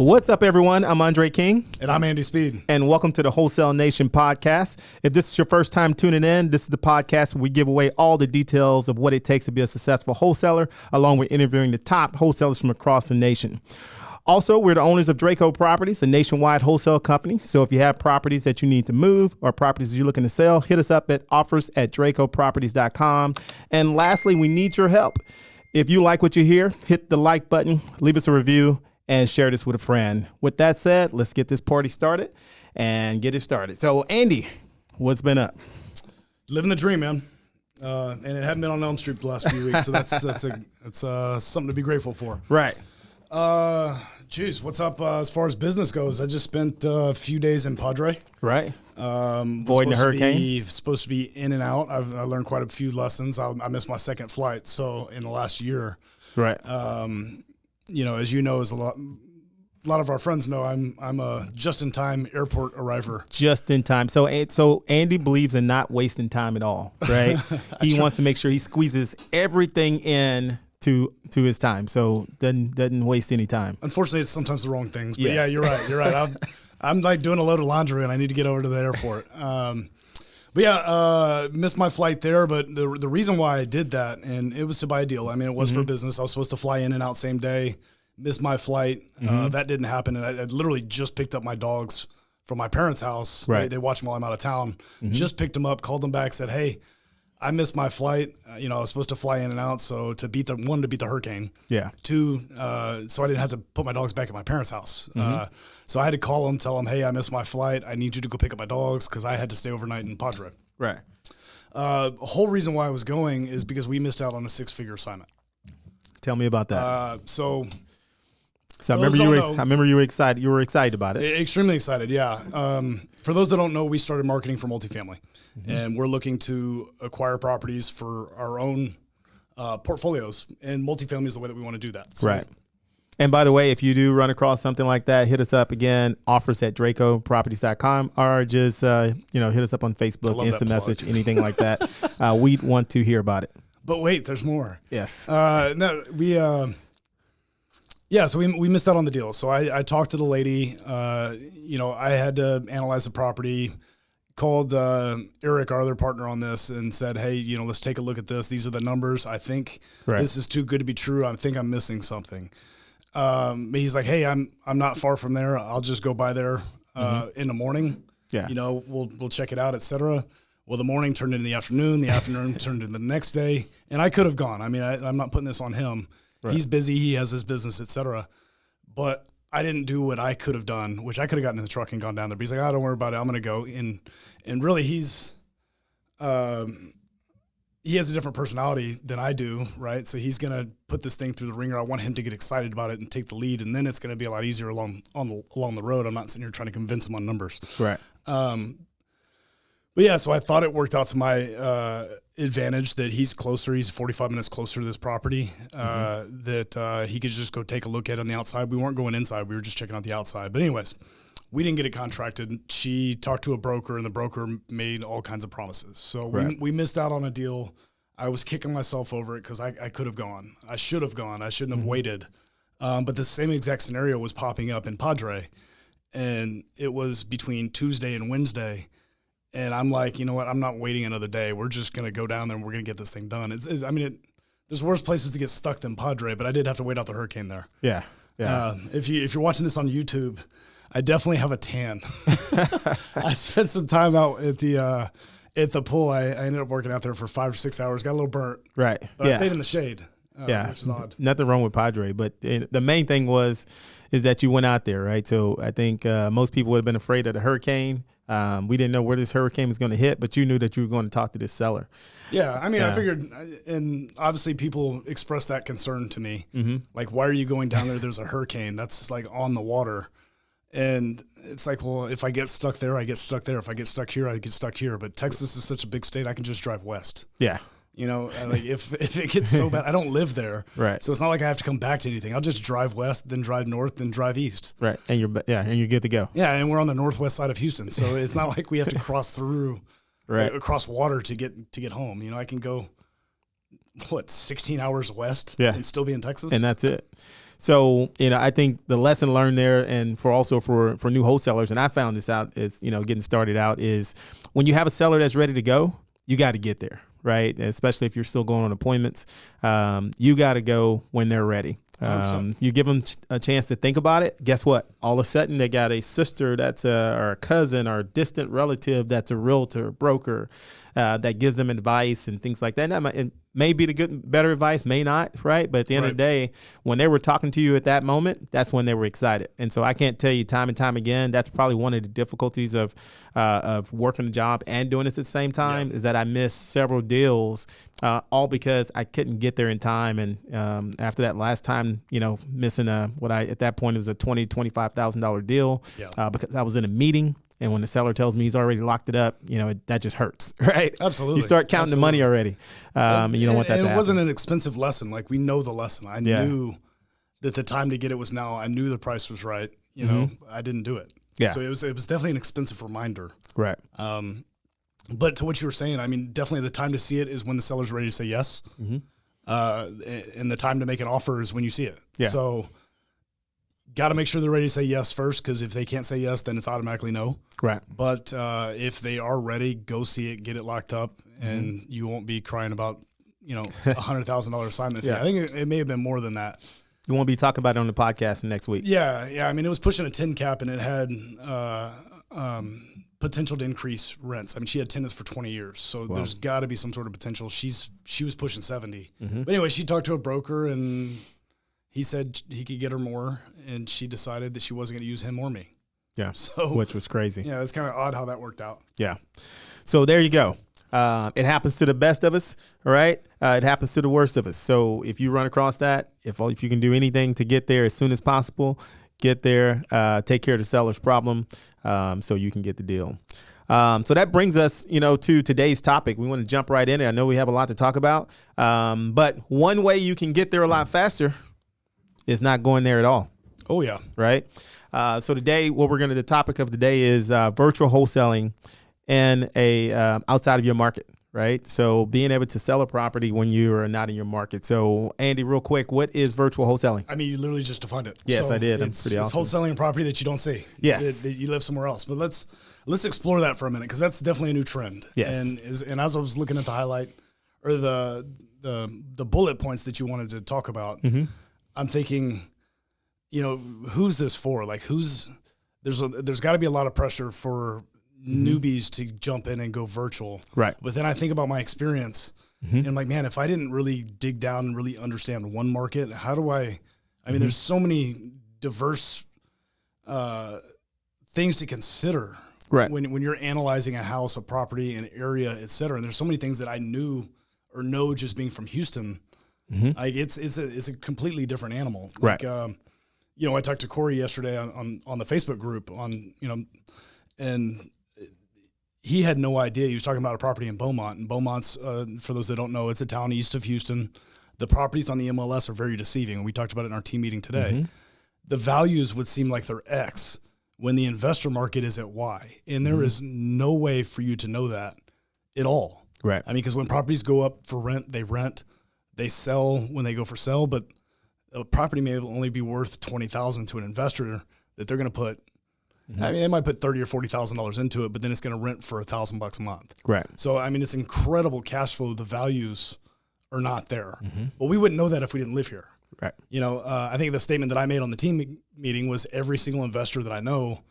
What's up, everyone? I'm Andre King. And I'm Andy Speed. And welcome to the Wholesale Nation podcast. If this is your first time tuning in, this is the podcast where we give away all the details of what it takes to be a successful wholesaler, along with interviewing the top wholesalers from across the nation. Also, we're the owners of Draco Properties, a nationwide wholesale company. So if you have properties that you need to move or properties you're looking to sell, hit us up at offers@dracoproperties.com. And lastly, we need your help. If you like what you hear, hit the like button, leave us a review, and share this with a friend. With that said, let's get this party started and get it started. So, Andy, what's been up? Living the dream, man. And it hadn't been on Elm Street the last few weeks, so that's something to be grateful for. Right. Geez, what's up as far as business goes? I just spent a few days in Padre. Right. Avoiding the hurricane. Supposed to be in and out. I learned quite a few lessons. I missed my second flight, so in the last year. Right. You know, as you know, as a lot of our friends know, I'm a just-in-time airport arriver. Just in time. So Andy believes in not wasting time at all, right? He wants to make sure he squeezes everything in to his time, so doesn't waste any time. Unfortunately, it's sometimes the wrong things. But yes. Yeah, you're right. I'm like doing a load of laundry, and I need to get over to the airport. Missed my flight there, but the reason why I did that, and it was to buy a deal. I mean, it was for business. I was supposed to fly in and out same day. Missed my flight. That didn't happen, and I literally just picked up my dogs from my parents' house. Right. They watch them while I'm out of town. Just picked them up, called them back, said, "Hey, I missed my flight. I was supposed to fly in and out, so to beat the hurricane. Yeah. Two, so I didn't have to put my dogs back at my parents' house. So I had to call them, tell them, hey, I missed my flight. I need you to go pick up my dogs because I had to stay overnight in Padre. Right. Whole reason why I was going is because we missed out on a 6-figure assignment. Tell me about that. So I remember you were excited. You were excited about it. Extremely excited. Yeah. For those that don't know, we started marketing for multifamily. And we're looking to acquire properties for our own portfolios, and multifamily is the way that we want to do that. So, right. And by the way, if you do run across something like that, hit us up again, offers@dracoproperties.com, or just hit us up on Facebook, instant message, anything like that. We'd want to hear about it. But wait, there's more. Yes. So we missed out on the deal. So I talked to the lady. I had to analyze the property. Called Eric, our other partner on this, and said, hey, let's take a look at this. These are the numbers. I think this is too good to be true. I think I'm missing something. He's like, hey, I'm not far from there. I'll just go by there in the morning. Yeah. We'll check it out, et cetera. Well, the morning turned into the afternoon. The afternoon turned into the next day. And I could have gone. I mean, I'm not putting this on him. Right. He's busy. He has his business, et cetera. But I didn't do what I could have done, which I could have gotten in the truck and gone down there. But he's like, don't worry about it. I'm going to go. And really, he has a different personality than I do, right? So he's going to put this thing through the ringer. I want him to get excited about it and take the lead, and then it's going to be a lot easier along the road. I'm not sitting here trying to convince him on numbers. Right. But yeah, so I thought it worked out to my advantage that he's closer. He's 45 minutes closer to this property, that he could just go take a look at on the outside. We weren't going inside. We were just checking out the outside. But anyways, we didn't get it contracted. She talked to a broker, and the broker made all kinds of promises. So we missed out on a deal. I was kicking myself over it because I could have gone. I should have gone. I shouldn't have waited. But the same exact scenario was popping up in Padre, and it was between Tuesday and Wednesday. And I'm like, you know what? I'm not waiting another day. We're just going to go down there and we're going to get this thing done. There's worse places to get stuck than Padre, but I did have to wait out the hurricane there. Yeah. Yeah. If you're watching this on YouTube, I definitely have a tan. I spent some time out at the pool. I ended up working out there for 5 or 6 hours. Got a little burnt. Right. But I stayed in the shade. Which is odd. Nothing wrong with Padre, but the main thing is that you went out there, right? So I think most people would have been afraid of the hurricane. We didn't know where this hurricane was going to hit, but you knew that you were going to talk to this seller. Yeah, I figured, and obviously people expressed that concern to me. Like, why are you going down there? There's a hurricane that's like on the water. And it's like, well, if I get stuck there, I get stuck there. If I get stuck here, I get stuck here. But Texas is such a big state, I can just drive west. Yeah. Like if it gets so bad, I don't live there. Right. So it's not like I have to come back to anything. I'll just drive west, then drive north, then drive east. Right. And you're good to go. Yeah. And we're on the northwest side of Houston. So it's not like we have to cross through, across water to get home. I can go, 16 hours west and still be in Texas. And that's it. So, I think the lesson learned there, and for new wholesalers, and I found this out is, getting started out, is when you have a seller that's ready to go, you got to get there, right? Especially if you're still going on appointments, you got to go when they're ready. You give them a chance to think about it. Guess what? All of a sudden, they got a sister or a cousin or a distant relative that's a realtor, broker, that gives them advice and things like that. And that may be the better advice, may not, right? But at the end of the day, when they were talking to you at that moment, that's when they were excited. And so I can't tell you time and time again, that's probably one of the difficulties of working the job and doing it at the same time, is that I missed several deals, all because I couldn't get there in time. And after that last time, missing at that point it was a $20,000-$25,000 deal, because I was in a meeting. And when the seller tells me he's already locked it up, that just hurts, right? Absolutely. You start counting the money already. And you don't want that to happen. It wasn't an expensive lesson. Like, we know the lesson. I knew that the time to get it was now. I knew the price was right. I didn't do it. Yeah. So it was definitely an expensive reminder. Right. But to what you were saying, I mean, definitely the time to see it is when the seller's ready to say yes. Mm-hmm. And the time to make an offer is when you see it. Yeah. So got to make sure they're ready to say yes first, because if they can't say yes, then it's automatically no. Right. But if they are ready, go see it, get it locked up, and you won't be crying about, $100,000 assignment fee. I think it may have been more than that. You won't be talking about it on the podcast next week. Yeah. I mean, it was pushing a 10 cap, and it had potential to increase rents. I mean, she had tenants for 20 years, so there's got to be some sort of potential. She was pushing 70. Mm-hmm. But anyway, she talked to a broker, and he said he could get her more, and she decided that she wasn't going to use him or me. Yeah, which was crazy. Yeah, it's kind of odd how that worked out. Yeah. So there you go. It happens to the best of us, all right? It happens to the worst of us. So if you run across that, if you can do anything to get there as soon as possible, get there, take care of the seller's problem, so you can get the deal. So that brings us, to today's topic. We want to jump right in it. I know we have a lot to talk about, but one way you can get there a lot faster is not going there at all. Oh, yeah. Right? So today, the topic of the day is virtual wholesaling and outside of your market, right? So being able to sell a property when you are not in your market. So Andy, real quick, what is virtual wholesaling? I mean, you literally just defined it. Yes, so I did. It's pretty awesome. It's wholesaling a property that you don't see. Yes. That you live somewhere else. But let's explore that for a minute, because that's definitely a new trend. Yes. And as I was looking at the highlight or the bullet points that you wanted to talk about, I'm thinking, who's this for? Like, there's got to be a lot of pressure for newbies to jump in and go virtual. Right. But then I think about my experience, and I'm like, man, if I didn't really dig down and really understand one market, how do I mean, there's so many diverse things to consider. Right. When you're analyzing a house, a property, an area, et cetera. And there's so many things that I knew or know just being from Houston. Like, it's a completely different animal. Like, right. I talked to Corey yesterday on the Facebook group and he had no idea. He was talking about a property in Beaumont, and Beaumont's, for those that don't know, it's a town east of Houston. The properties on the MLS are very deceiving. And we talked about it in our team meeting today. The values would seem like they're X when the investor market is at Y. And there is no way for you to know that at all. Right. I mean, because when properties go up for rent, they sell when they go for sale, but a property may only be worth $20,000 to an investor that they're going to put. I mean, they might put $30,000 or $40,000 into it, but then it's going to rent for $1,000 a month. Right. So, I mean, it's incredible cash flow. The values are not there, but we wouldn't know that if we didn't live here. Right. I think the statement that I made on the team meeting was every single investor that I know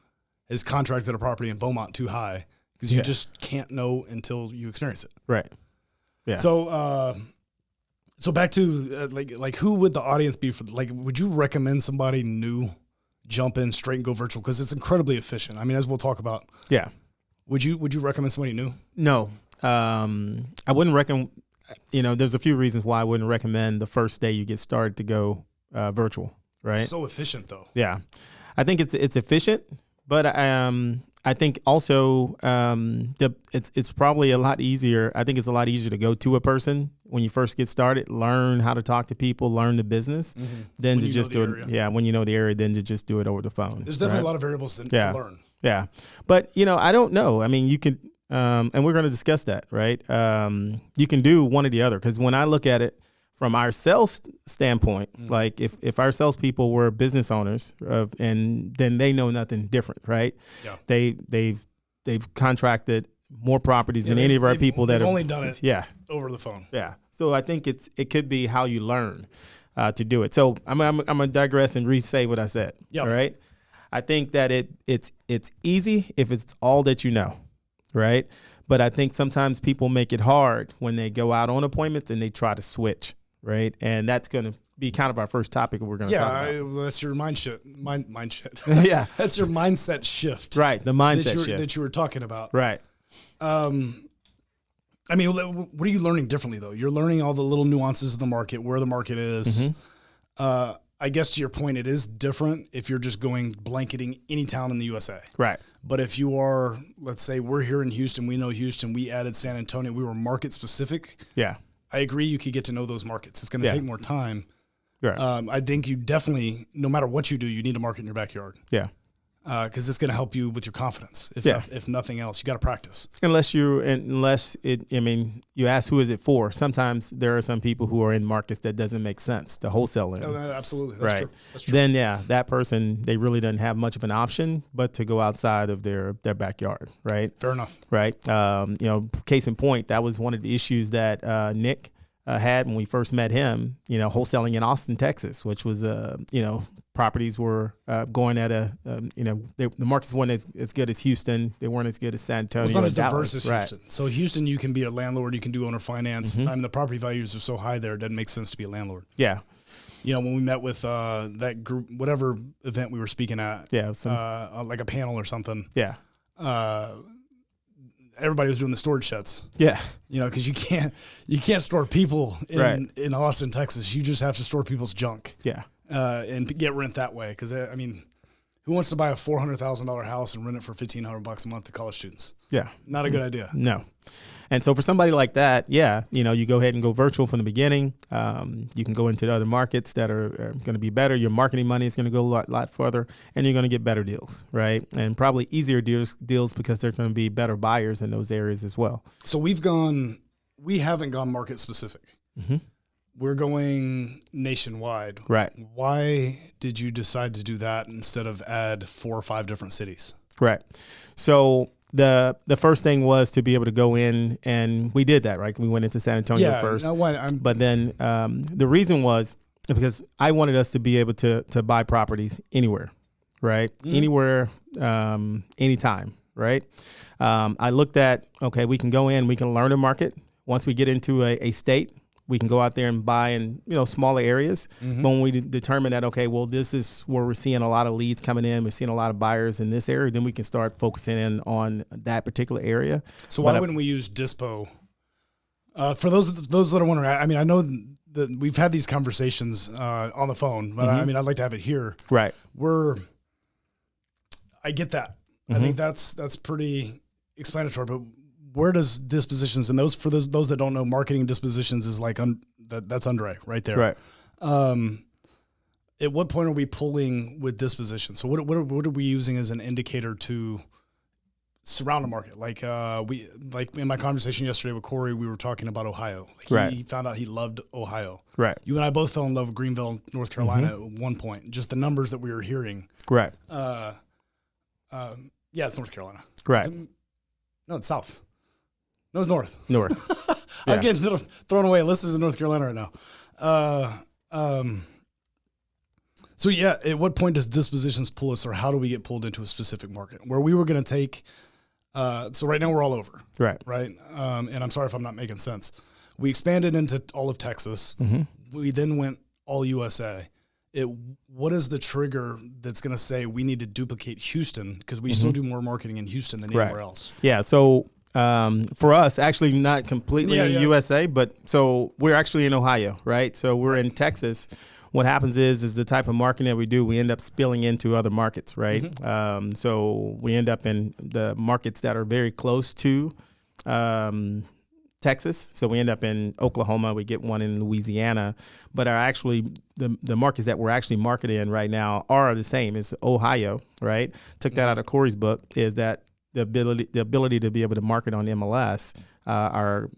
has contracted a property in Beaumont too high, because you just can't know until you experience it. Right. Yeah. So back to like who would the audience be for? Like, would you recommend somebody new jump in straight and go virtual, because it's incredibly efficient? I mean, as we'll talk about. Yeah. Would you recommend somebody new? No. I wouldn't recommend. There's a few reasons why I wouldn't recommend the first day you get started to go virtual. Right. It's so efficient, though. Yeah, I think it's efficient, but I think also it's probably a lot easier. I think it's a lot easier to go to a person when you first get started, learn how to talk to people, learn the business, than to just do it. Yeah, when you know the area, then to just do it over the phone. There's definitely a lot of variables to learn. Yeah, but I don't know. I mean, you can, and we're going to discuss that, right? You can do one or the other, because when I look at it from our sales standpoint, like if our salespeople were business owners, and then they know nothing different, right? Yeah. They've contracted more properties than any of our people that have have only done it. Yeah. Over the phone. Yeah. So I think it could be how you learn to do it. So I'm gonna digress and re-say what I said. Yep. All right. I think that it's easy if it's all that you know, right? But I think sometimes people make it hard when they go out on appointments and they try to switch, right? And that's gonna be kind of our first topic we're gonna talk about. That's your mind shit. Yeah. That's your mindset shift. Right. The mindset shift that you were talking about. Right. I mean, what are you learning differently though? You're learning all the little nuances of the market, where the market is. I guess to your point, it is different if you're just going blanketing any town in the USA. Right. But if you are, let's say we're here in Houston, we know Houston, we added San Antonio, we were market specific. Yeah. I agree. You could get to know those markets. It's going to take more time. Right. I think you definitely, no matter what you do, you need a market in your backyard. Yeah. Because it's going to help you with your confidence. If nothing else, you got to practice. Unless you ask who is it for. Sometimes there are some people who are in markets that doesn't make sense to wholesale in. Absolutely. That's right. True. That's true. Then that person, they really doesn't have much of an option but to go outside of their backyard. Right. Fair enough. Right. Case in point, that was one of the issues that Nick had when we first met him. Wholesaling in Austin, Texas, which was properties were going at the markets weren't as good as Houston. They weren't as good as San Antonio. It's not as diverse as Dallas. Houston. So Houston, you can be a landlord, you can do owner finance. I mean, the property values are so high there, it doesn't make sense to be a landlord. Yeah. When we met with that group, whatever event we were speaking at, like a panel or something. Yeah. Everybody was doing the storage sheds. Yeah. Because you can't store people in Austin, Texas. You just have to store people's junk. Yeah. And get rent that way. Because who wants to buy a $400,000 house and rent it for $1,500 a month to college students? Yeah. Not a good idea. No. And so for somebody like that, you go ahead and go virtual from the beginning. You can go into the other markets that are going to be better. Your marketing money is going to go a lot further, and you're going to get better deals, right? And probably easier deals because they're going to be better buyers in those areas as well. So we haven't gone market specific. Mm-hmm. We're going nationwide. Right. Why did you decide to do that instead of add 4 or 5 different cities? Right. So the first thing was to be able to go in, and we did that, right? We went into San Antonio first. But then the reason was because I wanted us to be able to buy properties anywhere, right? Mm-hmm. Anywhere, anytime, right? I looked at, okay, we can go in, we can learn a market. Once we get into a state, we can go out there and buy in, smaller areas. Mm-hmm. But when we determine that, okay, well, this is where we're seeing a lot of leads coming in, we're seeing a lot of buyers in this area, then we can start focusing in on that particular area. So why wouldn't we use Dispo? For those that are wondering, I know that we've had these conversations on the phone, but mm-hmm. I'd like to have it here. Right. I get that. Mm-hmm. I think that's pretty explanatory, but where does dispositions, and those that don't know, marketing dispositions is like that's Andre right there. Right. At what point are we pulling with disposition? So what are we using as an indicator to surround a market? Like in my conversation yesterday with Corey, we were talking about Ohio. He found out he loved Ohio. Right. You and I both fell in love with Greenville, North Carolina at one point. Just the numbers that we were hearing. Right. It's North Carolina. Right. It's south. No, it's north. North. I'm getting thrown away. This is in North Carolina right now. So at what point does dispositions pull us, or how do we get pulled into a specific market where we were going to take? So right now we're all over. Right. Right. And I'm sorry if I'm not making sense. We expanded into all of Texas. Mm-hmm. We then went all USA. What is the trigger that's going to say we need to duplicate Houston, because we mm-hmm. still do more marketing in Houston than anywhere else? Yeah. So for us, actually not completely USA, but so we're actually in Ohio, right? So we're in Texas. What happens is the type of marketing that we do, we end up spilling into other markets, right? Mm-hmm. So we end up in the markets that are very close to Texas. So we end up in Oklahoma. We get one in Louisiana, but the markets that we're actually marketing in right now are the same. It's Ohio, right? Took that out of Corey's book. Is that the ability to be able to market on MLS, our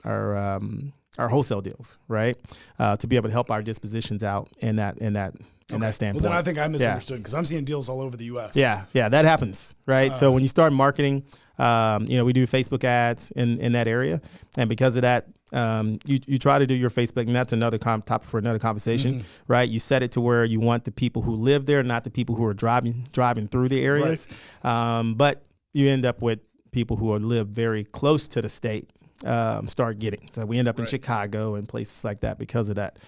our wholesale deals, right? To be able to help our dispositions out in that standpoint. Well, then I think I misunderstood because I'm seeing deals all over the U.S. Yeah, that happens, right? So when you start marketing, we do Facebook ads in that area, and because of that, you try to do your Facebook, and that's another topic for another conversation, right? You set it to where you want the people who live there, not the people who are driving through the areas, but you end up with people who live very close to the state start getting. So we end up in Chicago and places like that because of that.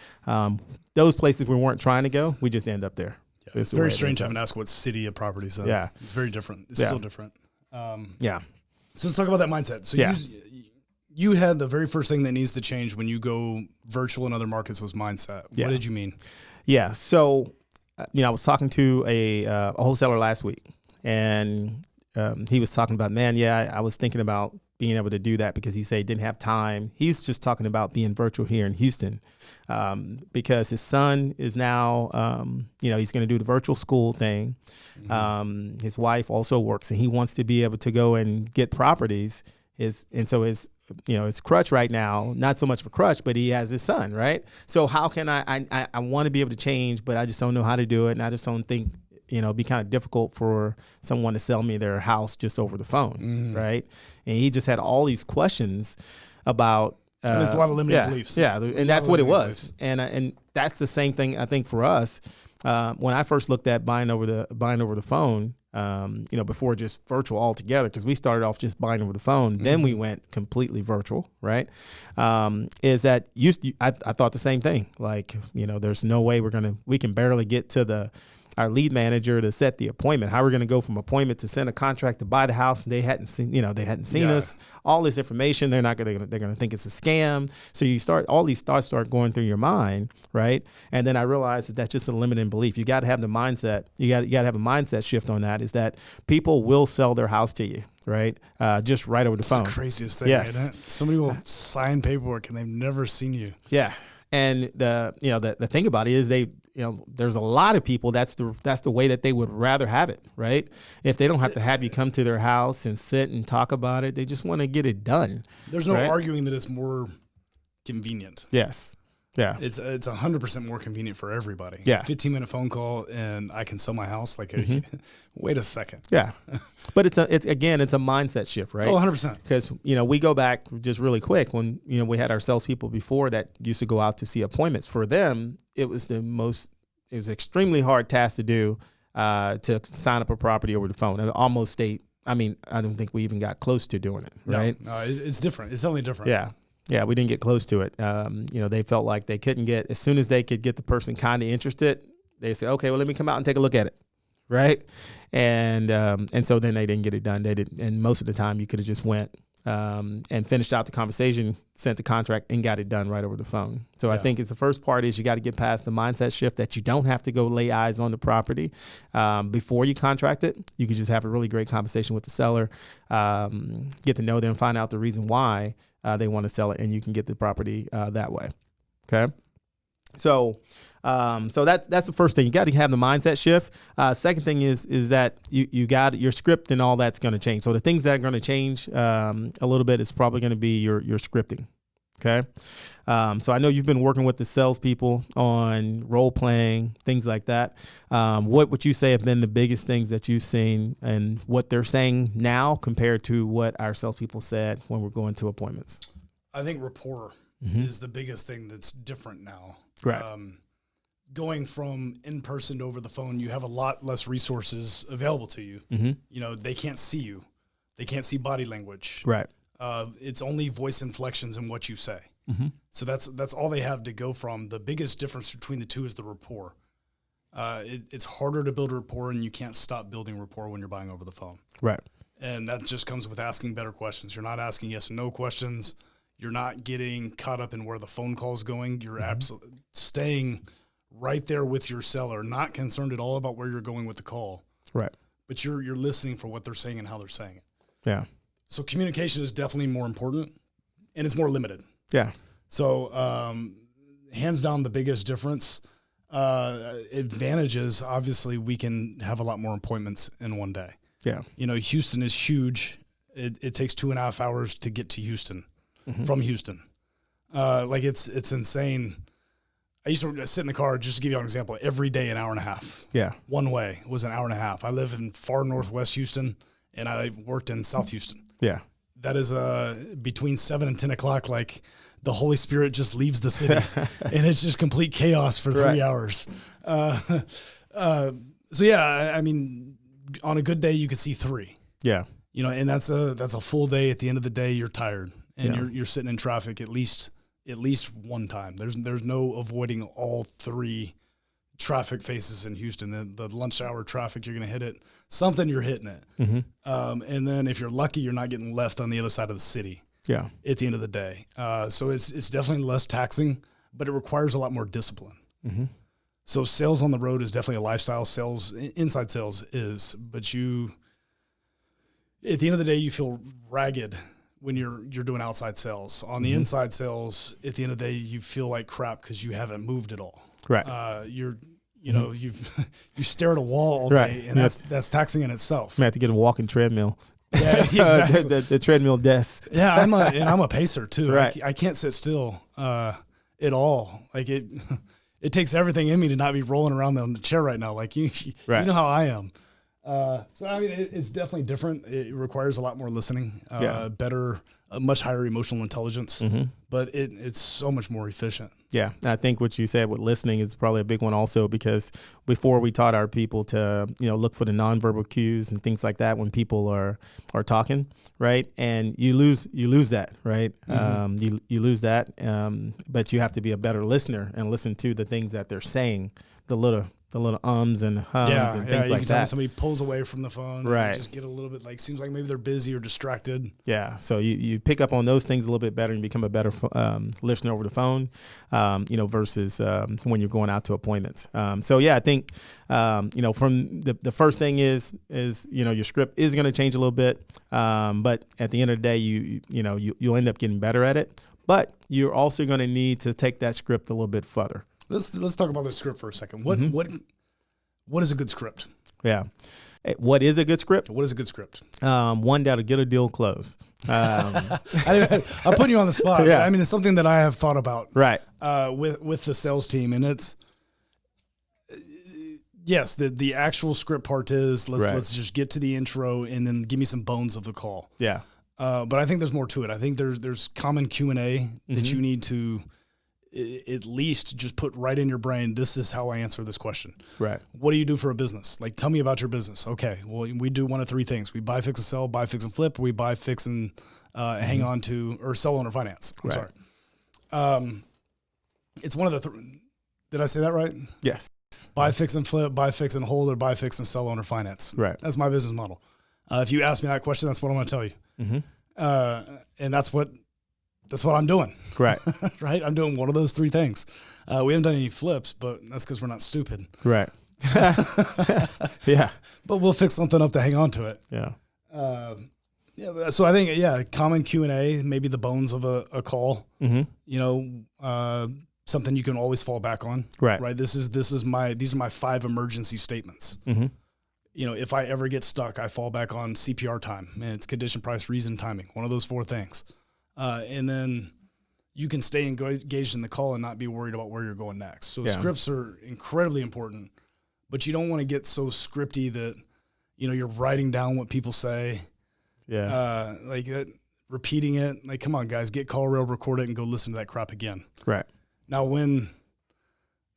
Those places we weren't trying to go, we just end up there. Yeah, it's very strange having to ask what city a property's in. Yeah. It's very different. It's still different. Yeah. So let's talk about that mindset. So you had the very first thing that needs to change when you go virtual in other markets was mindset. What did you mean? Yeah. So, I was talking to a wholesaler last week, and he was talking about, I was thinking about being able to do that because he said he didn't have time. He's just talking about being virtual here in Houston because his son is now, he's going to do the virtual school thing. His wife also works, and he wants to be able to go and get properties. His crutch right now, not so much of a crutch, but he has his son, right? So how can I want to be able to change, but I just don't know how to do it. And I just don't think, it'd be kind of difficult for someone to sell me their house just over the phone, right? And he just had all these questions about. And there's a lot of limiting beliefs. Yeah, and that's what it was. And that's the same thing I think for us. When I first looked at buying over the phone, before just virtual altogether, because we started off just buying over the phone, then we went completely virtual, right? Is that I thought the same thing. Like, there's no way we can barely get to our lead manager to set the appointment. How we're going to go from appointment to send a contract to buy the house, and they hadn't seen us. All this information, they're going to think it's a scam. So all these thoughts start going through your mind, right? And then I realized that's just a limiting belief. You got to have the mindset. You got to have a mindset shift on that. Is that people will sell their house to you, right? Just right over the phone. It's the craziest thing, isn't it? Somebody will sign paperwork and they've never seen you. Yeah. And the thing about it is there's a lot of people that's the way that they would rather have it, right? If they don't have to have you come to their house and sit and talk about it, they just want to get it done. There's no arguing that it's more convenient. Yes. Yeah. It's 100% more convenient for everybody. Yeah. 15-minute phone call and I can sell my house. Like, wait a second. Yeah. But it's a mindset shift, right? Oh, 100%. Because, we go back just really quick when, we had our salespeople before that used to go out to see appointments. For them, it was extremely hard task to do to sign up a property over the phone. It almost state, I don't think we even got close to doing it, right? No, it's different. It's totally different. Yeah. Yeah, we didn't get close to it. They felt like they couldn't get, as soon as they could get the person kind of interested, they say, okay, well, let me come out and take a look at it, right? And so then they didn't get it done. They didn't, and most of the time you could have just went and finished out the conversation, sent the contract, and got it done right over the phone. So I think it's the first part is you got to get past the mindset shift that you don't have to go lay eyes on the property before you contract it. You could just have a really great conversation with the seller, get to know them, find out the reason why they want to sell it, and you can get the property that way. Okay. So that's the first thing. You got to have the mindset shift. Second thing is that you got your script and all that's going to change. So the things that are going to change a little bit is probably going to be your scripting. Okay. So I know you've been working with the salespeople on role playing, things like that. What would you say have been the biggest things that you've seen and what they're saying now compared to what our salespeople said when we're going to appointments? I think rapport is the biggest thing that's different now. Right. Going from in person to over the phone, you have a lot less resources available to you. They can't see you. They can't see body language. Right. It's only voice inflections and what you say. So that's all they have to go from. The biggest difference between the two is the rapport. It's harder to build rapport, and you can't stop building rapport when you're buying over the phone. Right. And that just comes with asking better questions. You're not asking yes and no questions. You're not getting caught up in where the phone call is going. You're absolutely staying right there with your seller, not concerned at all about where you're going with the call. Right. But you're listening for what they're saying and how they're saying it. Yeah. So communication is definitely more important, and it's more limited. Yeah. So hands down, the biggest difference. Advantages, obviously, we can have a lot more appointments in one day. Yeah. Houston is huge. It takes 2.5 hours to get to Houston from Houston. Like it's insane. I used to sit in the car, just to give you an example, every day an hour and a half. Yeah. One way was an hour and a half. I live in far northwest Houston, and I worked in South Houston. Yeah. That is between 7 and 10 o'clock, like the Holy Spirit just leaves the city, and it's just complete chaos for 3 hours. So yeah, I mean, on a good day, you could see 3. Yeah. You know, and that's a full day. At the end of the day, you're tired, and you're sitting in traffic at least one time. There's no avoiding all 3 traffic faces in Houston. The lunch hour traffic, you're going to hit it. Something, you're hitting it. Mm-hmm. And then if you're lucky, you're not getting left on the other side of the city. Yeah. At the end of the day. So it's definitely less taxing, but it requires a lot more discipline. Mm-hmm. So sales on the road is definitely a lifestyle. Sales, inside sales is, but at the end of the day, you feel ragged when you're doing outside sales. On the inside sales, at the end of the day, you feel like crap because you haven't moved at all. Right. You stare at a wall all day, and that's taxing in itself. I have to get a walking treadmill. Yeah, exactly. the treadmill desk. Yeah, I'm a pacer too. Right. I can't sit still at all. Like it takes everything in me to not be rolling around on the chair right now. Like you know how I am. So I mean, it's definitely different. It requires a lot more listening, better, much higher emotional intelligence, but it's so much more efficient. Yeah. I think what you said with listening is probably a big one also, because before we taught our people to, look for the nonverbal cues and things like that when people are talking, right? And you lose that, right? You lose that, but you have to be a better listener and listen to the things that they're saying, the little ums and hums and things like that. Somebody pulls away from the phone, right? And just get a little bit seems like maybe they're busy or distracted. Yeah, so you pick up on those things a little bit better and become a better listener over the phone, versus when you're going out to appointments. So yeah, I think from the first thing is your script is going to change a little bit, but at the end of the day, you'll end up getting better at it. But you're also going to need to take that script a little bit further. Let's talk about the script for a second. What is a good script? Yeah. What is a good script? What is a good script? One that'll get a deal closed. I'm putting you on the spot. Yeah. I mean, it's something that I have thought about. Right. With the sales team, and it's yes, the actual script part is let's just get to the intro and then give me some bones of the call. Yeah. But I think there's more to it. I think there's common Q&A that you need to at least just put right in your brain. This is how I answer this question. Right. What do you do for a business? Like, tell me about your business. Okay. Well, we do one of 3 things. We buy, fix, and sell, buy, fix, and flip. Or we buy, fix, and hang on to, or sell, owner, finance. I'm sorry. It's one of the, did I say that right? Yes. Buy, fix, and flip, buy, fix, and hold, or buy, fix, and sell, owner, finance. Right. That's my business model. If you ask me that question, that's what I'm going to tell you. And that's what I'm doing. Right. Right. I'm doing one of those 3 things. We haven't done any flips, but that's because we're not stupid. Right. Yeah. But we'll fix something up to hang on to it. Yeah. So I think, common Q&A, maybe the bones of a call, something you can always fall back on. Right. Right. These are my 5 emergency statements. If I ever get stuck, I fall back on CPR time, and it's condition, price, reason, timing. One of those 4 things. And then you can stay engaged in the call and not be worried about where you're going next. So scripts are incredibly important, but you don't want to get so scripty that, you're writing down what people say. Yeah. Repeating it. Like, come on, guys, get call rail, record it, and go listen to that crap again. Right. Now,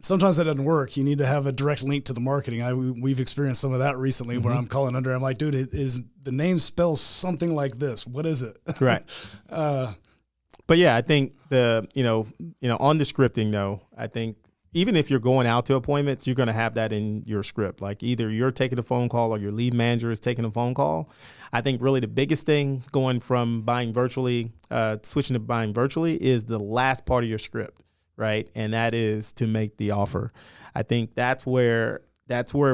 sometimes that doesn't work. You need to have a direct link to the marketing. We've experienced some of that recently where I'm calling under. I'm like, dude, is the name spells something like this? What is it? Right. But yeah, I think on the scripting though, I think even if you're going out to appointments, you're going to have that in your script. Like either you're taking a phone call or your lead manager is taking a phone call. I think really the biggest thing going from buying virtually, switching to buying virtually is the last part of your script. Right. And that is to make the offer. I think that's where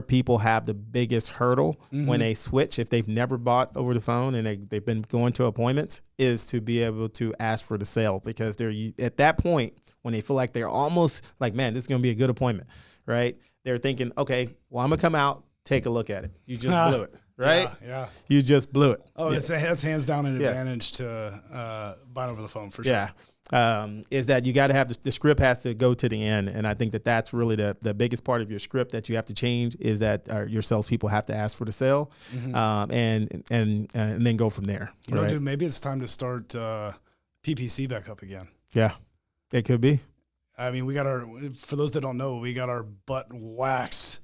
people have the biggest hurdle when they switch, if they've never bought over the phone and they've been going to appointments, is to be able to ask for the sale, because they're at that point when they feel like they're almost like, man, this is going to be a good appointment. Right. They're thinking, okay, well, I'm going to come out, take a look at it. You just blew it. right? Yeah. You just blew it. Oh, that's hands down an advantage to buying over the phone for sure. Yeah. Is that you got to have the script has to go to the end. And I think that's really the biggest part of your script that you have to change is that your salespeople have to ask for the sale and then go from there. You know, dude, maybe it's time to start PPC back up again. Yeah, it could be. I mean, for those that don't know, we got our butt waxed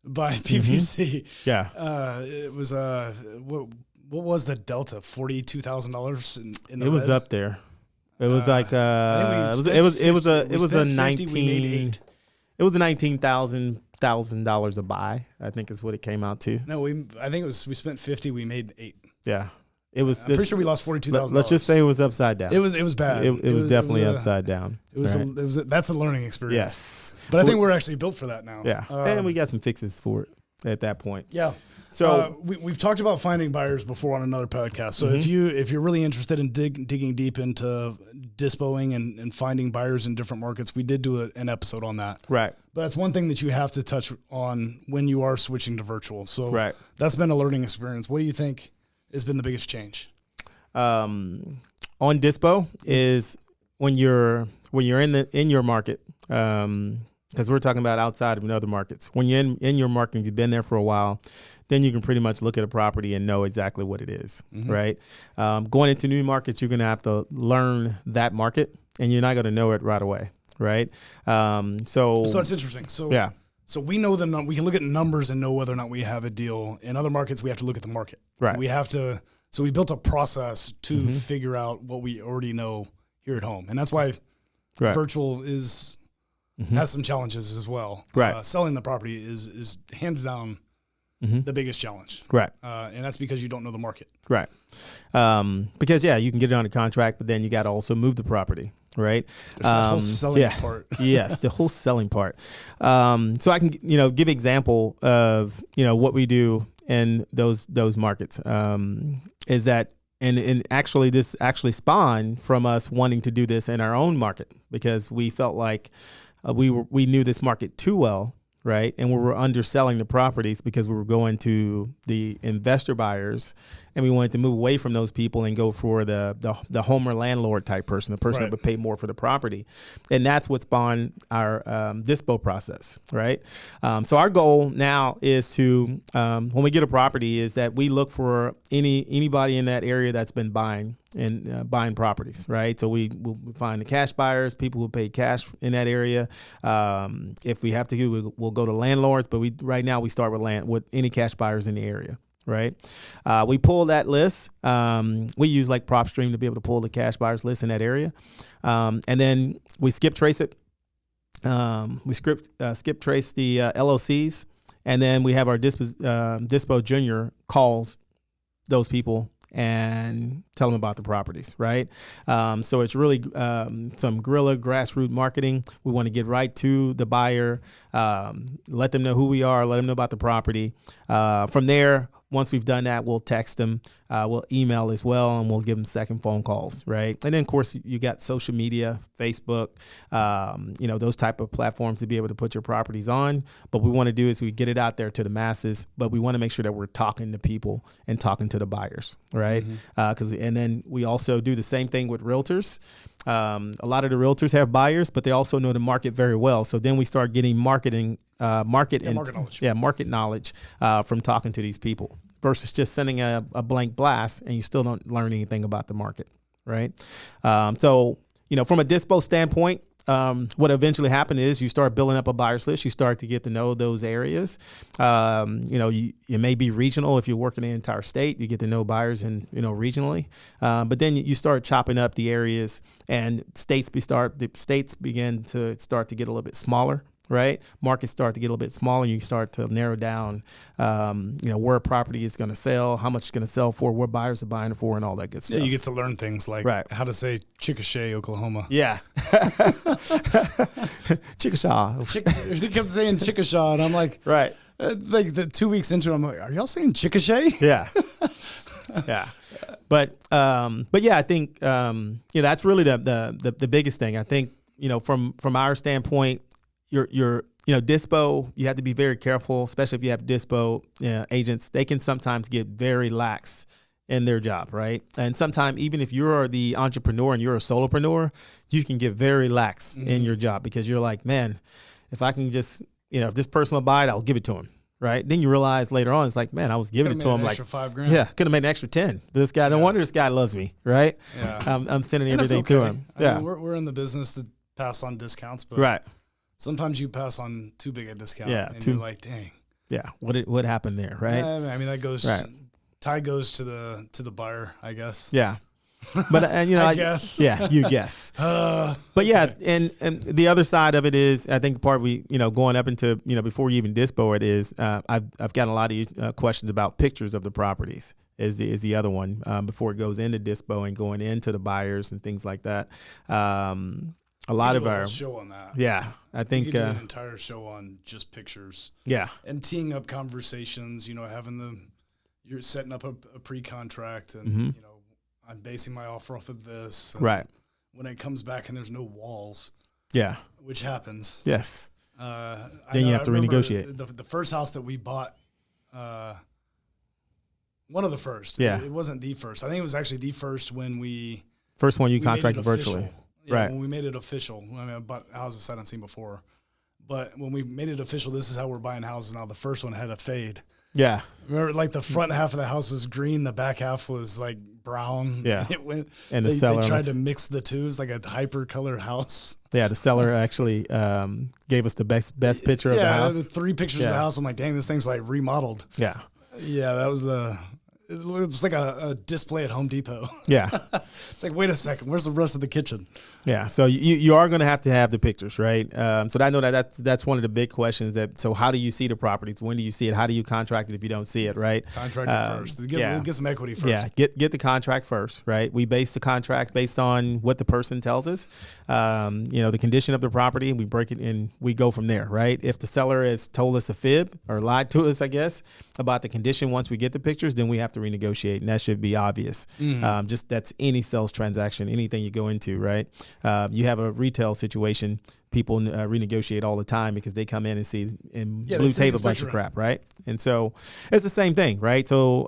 by PPC. Yeah. It was, what was the delta? $42,000 in the It was red? up there. It was like it was a $19,000 a buy. I think is what it came out to. No, I think we spent 50. We made 8. Yeah, it was. I'm pretty sure we lost $42,000. Let's just say it was upside down. It was bad. It was definitely upside down. That's a learning experience. Yes, but I think we're actually built for that now. Yeah, and we got some fixes for it at that point. Yeah. So we've talked about finding buyers before on another podcast. So if you're really interested in digging deep into dispoing and finding buyers in different markets, we did do an episode on that. Right. But that's one thing that you have to touch on when you are switching to virtual. So that's been a learning experience. What do you think has been the biggest change? On dispo is when you're in your market. Because we're talking about outside of other markets. When you're in your market, you've been there for a while, then you can pretty much look at a property and know exactly what it is, right? Going into new markets, you're going to have to learn that market, and you're not going to know it right away, right? So that's interesting. So we know we can look at numbers and know whether or not we have a deal. In other markets, we have to look at the market. Right. We have to. So we built a process to figure out what we already know here at home, and that's why virtual has some challenges as well. Right. Selling the property is hands down the biggest challenge. Right. And that's because you don't know the market. Right. Because you can get it under contract, but then you got to also move the property. Right. The whole selling part. Yes. The whole selling part. So I can, give example of, what we do in those markets, is that, and actually this actually spawned from us wanting to do this in our own market because we felt like we knew this market too well, right? And we were underselling the properties because we were going to the investor buyers, and we wanted to move away from those people and go for the homer landlord type person, the person that would pay more for the property. And that's what spawned our dispo process, right? So our goal now is to, when we get a property, is that we look for anybody in that area that's been buying buying properties, right? So we'll find the cash buyers, people who pay cash in that area. If we have to, we'll go to landlords, but right now we start with any cash buyers in the area. Right. We pull that list. We use like PropStream to be able to pull the cash buyers list in that area. And then we skip trace it. We skip trace the LOCs. And then we have our Dispo Junior calls those people and tell them about the properties, right? So it's really some guerrilla grassroots marketing. We want to get right to the buyer, let them know who we are, let them know about the property. From there, once we've done that, we'll text them, we'll email as well, and we'll give them second phone calls, right? And then, of course, you got social media, Facebook, those type of platforms to be able to put your properties on. But what we want to do is we get it out there to the masses, but we want to make sure that we're talking to people and talking to the buyers, right? And then we also do the same thing with realtors. A lot of the realtors have buyers, but they also know the market very well. So then we start getting market knowledge from talking to these people versus just sending a blank blast and you still don't learn anything about the market, right? So from a dispo standpoint, what eventually happened is you start building up a buyer's list. You start to get to know those areas. You may be regional. If you're working in the entire state, you get to know buyers regionally. But then you start chopping up the areas, and states begin to start to get a little bit smaller. Right, markets start to get a little bit smaller. You start to narrow down, where a property is going to sell, how much it's going to sell for, where buyers are buying it for, and all that good stuff. Yeah, you get to learn things like how to say Chickasha, Oklahoma. Yeah, Chickasha. They kept saying Chickasha, and I'm like, right. Like the 2 weeks into it, I'm like, are y'all saying Chickasha? Yeah, yeah. But yeah, I think that's really the biggest thing. I think from our standpoint. You're dispo, you have to be very careful, especially if you have dispo agents. They can sometimes get very lax in their job, right? And sometimes even if you're the entrepreneur and you're a solopreneur, you can get very lax in your job because you're like, man, if I can just, if this person will buy it, I'll give it to him, right? Then you realize later on, it's like, man, I was giving it to him like $5,000. Yeah, could have made an extra 10. But this guy, no wonder this guy loves me, right? Yeah. I'm sending everything okay. to him. I mean, we're in the business to pass on discounts, but Right. sometimes you pass on too big a discount. Yeah, and you're like, dang. Yeah. What happened there, right? Yeah, I mean, that goes. Right. Tie goes to the buyer, I guess. Yeah. But I guess. Yeah, you guess. But yeah, and the other side of it is, I think the part we, going up into, before you even dispo it is, I've gotten a lot of questions about pictures of the properties. Is the other one before it goes into dispo and going into the buyers and things like that. A lot of our show on that. Yeah, I think we could do an entire show on just pictures. Yeah, and teeing up conversations. You're setting up a pre-contract, and I'm basing my offer off of this. Right. When it comes back and there's no walls. Yeah. Which happens. Yes. Then you have to renegotiate. The first house that we bought. One of the first. Yeah. It wasn't the first. I think it was actually the first when we. First one you contracted virtually. Yeah, right. When we made it official. I mean, I bought houses I hadn't seen before. But when we made it official, this is how we're buying houses now. The first one had a fade. Yeah. Remember, like the front half of the house was green. The back half was like brown. Yeah. And the seller. They tried to mix the two. It was like a hyper colored house. Yeah. The seller actually gave us the best picture of the house. Yeah. 3 pictures of the house. I'm like, dang, this thing's like remodeled. Yeah. Yeah. That was it was like a display at Home Depot. Yeah. It's like, wait a second, where's the rest of the kitchen? Yeah. So you are going to have the pictures, right? So I know that's one of the big questions. So how do you see the properties? When do you see it? How do you contract it if you don't see it, right? Contract it first. Get some equity first. Yeah. Get the contract first, right? We base the contract based on what the person tells us. The condition of the property, and we break it and we go from there, right? If the seller has told us a fib or lied to us, I guess, about the condition once we get the pictures, then we have to renegotiate, and that should be obvious. Just that's any sales transaction, anything you go into, right? You have a retail situation, people renegotiate all the time because they come in and see and blue tape a bunch of crap, right? And so it's the same thing, right? So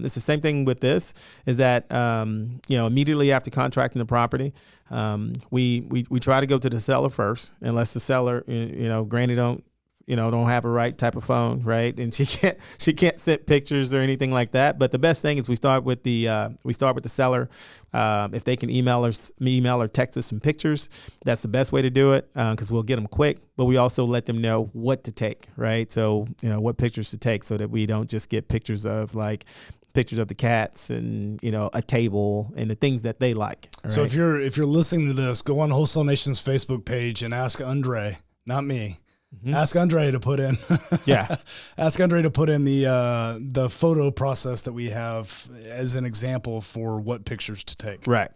it's the same thing with this, is that immediately after contracting the property, we try to go to the seller first, unless the seller, granted don't have a right type of phone, right? And she can't send pictures or anything like that. But the best thing is we start with the seller. If they can email or text us some pictures, that's the best way to do it, because we'll get them quick. But we also let them know what to take, right? So what pictures to take, so that we don't just get pictures of the cats and a table and the things that they like. Right? So if you're listening to this, go on Wholesale Nation's Facebook page and ask Andre, not me. Ask Andre to put in. Ask Andre to put in the photo process that we have as an example for what pictures to take. Right.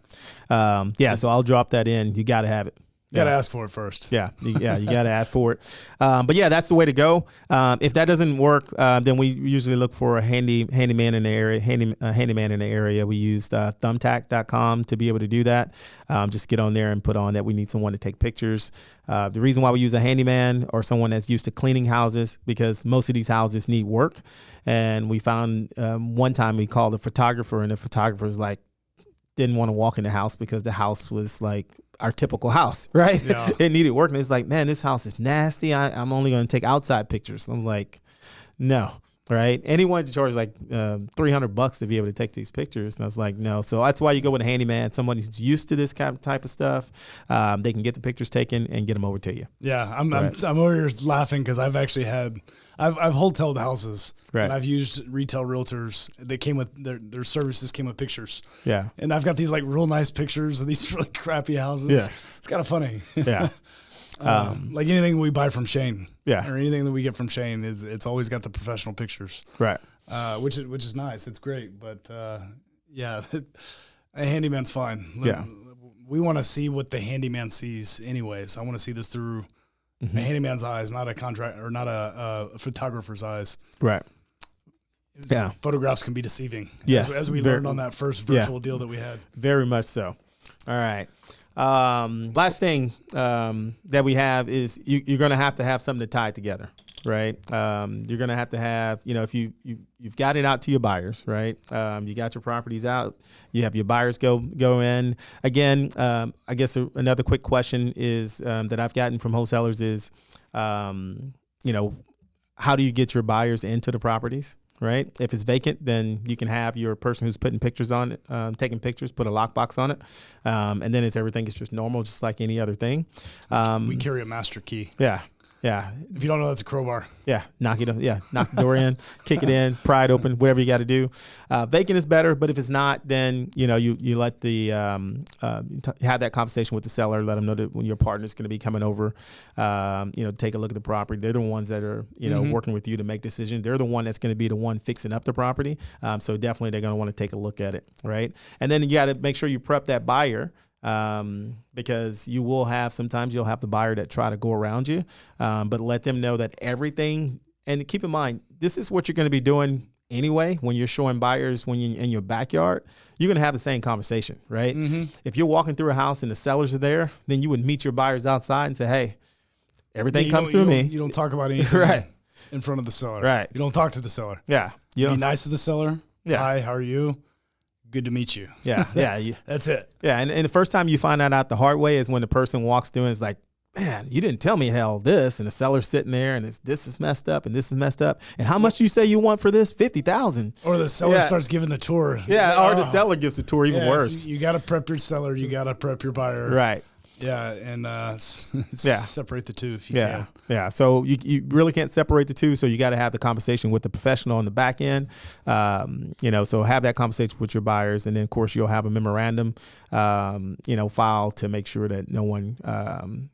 So I'll drop that in. You got to have it. You got to ask for it first. You got to ask for it. But yeah, that's the way to go. If that doesn't work, then we usually look for a handyman in the area. Handyman in the area. We use thumbtack.com to be able to do that. Just get on there and put on that we need someone to take pictures. The reason why we use a handyman or someone that's used to cleaning houses, because most of these houses need work. And we found one time we called a photographer, and the photographer's like, didn't want to walk in the house because the house was like our typical house, right? Yeah. It needed work. And it's like, man, this house is nasty. I'm only going to take outside pictures. I'm like, no, right? And he wanted to charge like $300 to be able to take these pictures. And I was like, no. So that's why you go with a handyman, someone who's used to this kind of type of stuff. They can get the pictures taken and get them over to you. Yeah, I'm over here laughing because I've actually I've wholesaled houses, right, and I've used retail realtors. They came with their services came with pictures. Yeah, and I've got these like real nice pictures of these really crappy houses. Yes, it's kind of funny. Yeah, like anything we buy from Shane. Yeah, or anything that we get from Shane it's always got the professional pictures. Right, which is nice. It's great, but a handyman's fine. Yeah, we want to see what the handyman sees, anyways. I want to see this through a handyman's eyes, not a contract or not a photographer's eyes. Right. Yeah. Photographs can be deceiving. Yes. As we learned on that first virtual deal that we had. Very much so. All right. Last thing that we have is you're going to have something to tie it together, right? You're going to have, if you've got it out to your buyers, right? You got your properties out, you have your buyers go in. Again, I guess another quick question is that I've gotten from wholesalers is, how do you get your buyers into the properties? Right. If it's vacant, then you can have your person who's putting pictures on it, taking pictures, put a lockbox on it. And then everything is just normal, just like any other thing. We carry a master key. Yeah. Yeah. If you don't know, that's a crowbar. Yeah. Knock the door in, kick it in, pry it open, whatever you got to do. Vacant is better, but if it's not, then, you let the, have that conversation with the seller, let them know that when your partner's going to be coming over, take a look at the property. They're the ones that are, working with you to make decisions. They're the one that's going to be the one fixing up the property. So definitely they're going to want to take a look at it. Right. And then you got to make sure you prep that buyer. Because sometimes you'll have the buyer that try to go around you, but let them know that everything, and keep in mind, this is what you're going to be doing anyway. When you're showing buyers, when you're in your backyard, you're going to have the same conversation, right? Mm-hmm. If you're walking through a house and the sellers are there, then you would meet your buyers outside and say, hey, everything comes through me. You don't talk about anything right in front of the seller. Right. You don't talk to the seller. Yeah. You be nice to the seller. Yeah. Hi, how are you? Good to meet you. Yeah. That's it. Yeah. And the first time you find that out the hard way is when the person walks through and is like, man, you didn't tell me hell this, and the seller's sitting there and this is messed up and this is messed up. And how much do you say you want for this? $50,000. Or the seller starts giving the tour. Yeah. Or the seller gives the tour, even worse. So you got to prep your seller. You got to prep your buyer. Right. Yeah, and separate the two if you can. Yeah, so you really can't separate the two, so you got to have the conversation with the professional on the back end. So have that conversation with your buyers, and then, of course, you'll have a memorandum, file to make sure that no one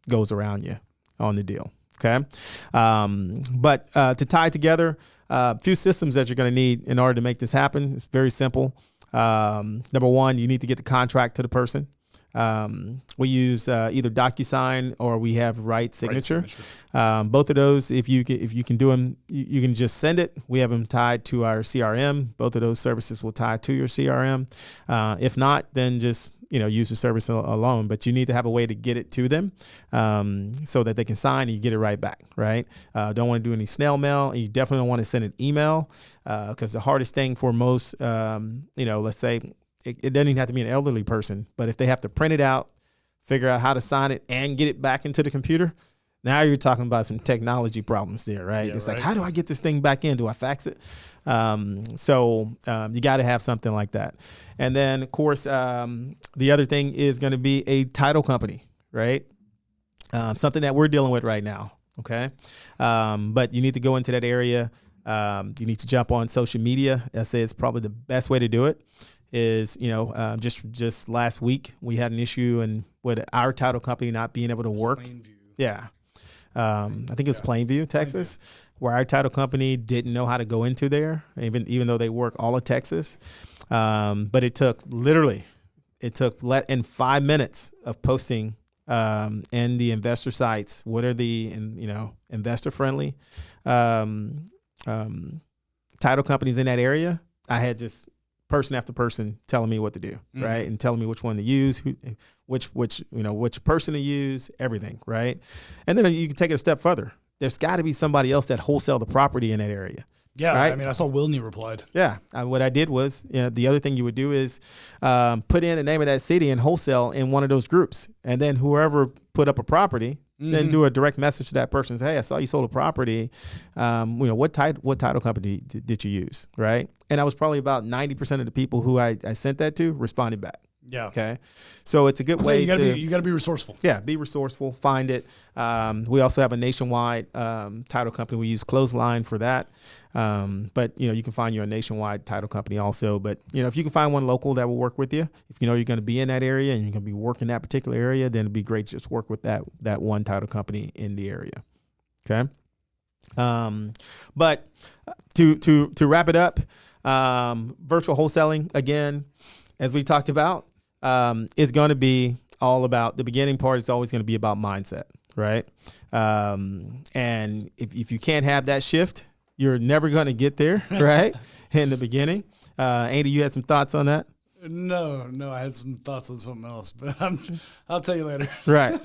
goes around you on the deal, okay? But to tie it together, a few systems that you're going to need in order to make this happen. It's very simple. Number one, you need to get the contract to the person. We use either DocuSign or we have Right Signature. Both of those, if you can do them, you can just send it. We have them tied to our CRM. Both of those services will tie to your CRM. If not, then just use the service alone. But you need to have a way to get it to them so that they can sign and you get it right back. Right? Don't want to do any snail mail, and you definitely don't want to send an email because the hardest thing for most, let's say. It doesn't even have to be an elderly person, but if they have to print it out, figure out how to sign it, and get it back into the computer, now you're talking about some technology problems there, right? It's like, how do I get this thing back in? Do I fax it? So you got to have something like that. And then, of course, the other thing is going to be a title company, right? Something that we're dealing with right now, okay? But you need to go into that area. You need to jump on social media. I say it's probably the best way to do it. Is just last week we had an issue and with our title company not being able to work. Plainview. Yeah, I think it was Plainview, Texas, where our title company didn't know how to go into there, even though they work all of Texas. But it took in 5 minutes of posting in the investor sites. What are the investor friendly title companies in that area? I had just person after person telling me what to do, right? And telling me which one to use, which person to use, everything, right? And then you can take it a step further. There's got to be somebody else that wholesale the property in that area. Yeah, right? I mean, I saw Wilney replied. Yeah, what I did was, the other thing you would do is put in the name of that city and wholesale in one of those groups, and then whoever put up a property, then do a direct message to that person and say, hey, I saw you sold a property. What title company did you use, right? And I was probably about 90% of the people who I sent that to responded back. Yeah. Okay. So it's a good way you gotta be resourceful. Yeah, be resourceful. Find it. We also have a nationwide title company. We use Clothesline for that. But you can find your nationwide title company also. But if you can find one local that will work with you, if you're going to be in that area and you're going to be working that particular area, then it'd be great to just work with that one title company in the area. Okay. But to wrap it up, virtual wholesaling again, as we talked about, is going to be all about the beginning part. Is always going to be about mindset, right? And if you can't have that shift, you're never going to get there, right? In the beginning. Andy, you had some thoughts on that? No, I had some thoughts on something else, but I'll tell you later. Right.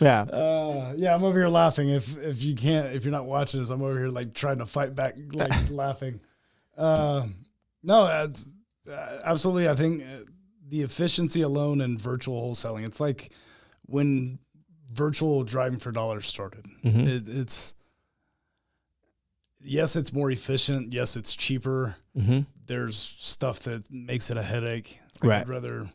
Yeah. Yeah, I'm over here laughing. If you're not watching this, I'm over here like trying to fight back, like laughing. No, absolutely. I think the efficiency alone in virtual wholesaling, it's like when virtual driving for dollars started. Mm-hmm. Yes, it's more efficient. Yes, it's cheaper. Mm-hmm. There's stuff that makes it a headache. Right. I'd rather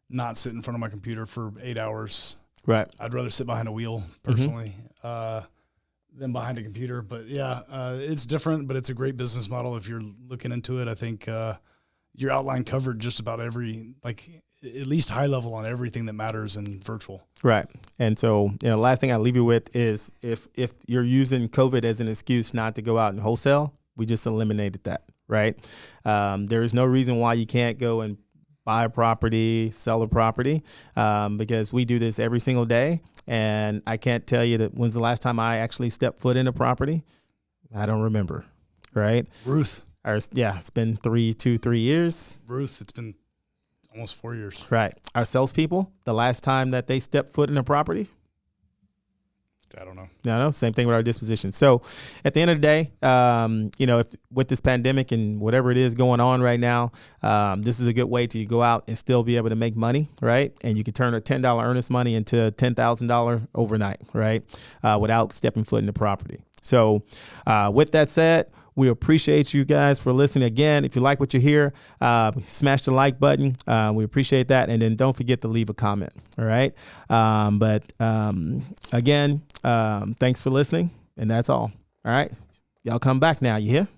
not sit in front of my computer for 8 hours. Right. I'd rather sit behind a wheel personally than behind a computer. But yeah, it's different, but it's a great business model if you're looking into it. I think your outline covered just about every, like at least high level on everything that matters in virtual. Right. And so, last thing I leave you with is if you're using COVID as an excuse not to go out and wholesale, we just eliminated that. Right. There is no reason why you can't go and buy a property, sell a property, because we do this every single day. And I can't tell you that when's the last time I actually stepped foot in a property. I don't remember. Right. Ruth. It's been 3 years. Ruth, it's been almost 4 years. Right. Our salespeople, the last time that they stepped foot in a property, I don't know. No, same thing with our disposition. So at the end of the day, if with this pandemic and whatever it is going on right now, this is a good way to go out and still be able to make money, right? And you can turn a $10 earnest money into $10,000 overnight, right? Without stepping foot in the property. So with that said, we appreciate you guys for listening. Again, if you like what you hear, smash the like button. We appreciate that. And then don't forget to leave a comment. All right. Again, thanks for listening. And that's all. All right. Y'all come back now. You hear?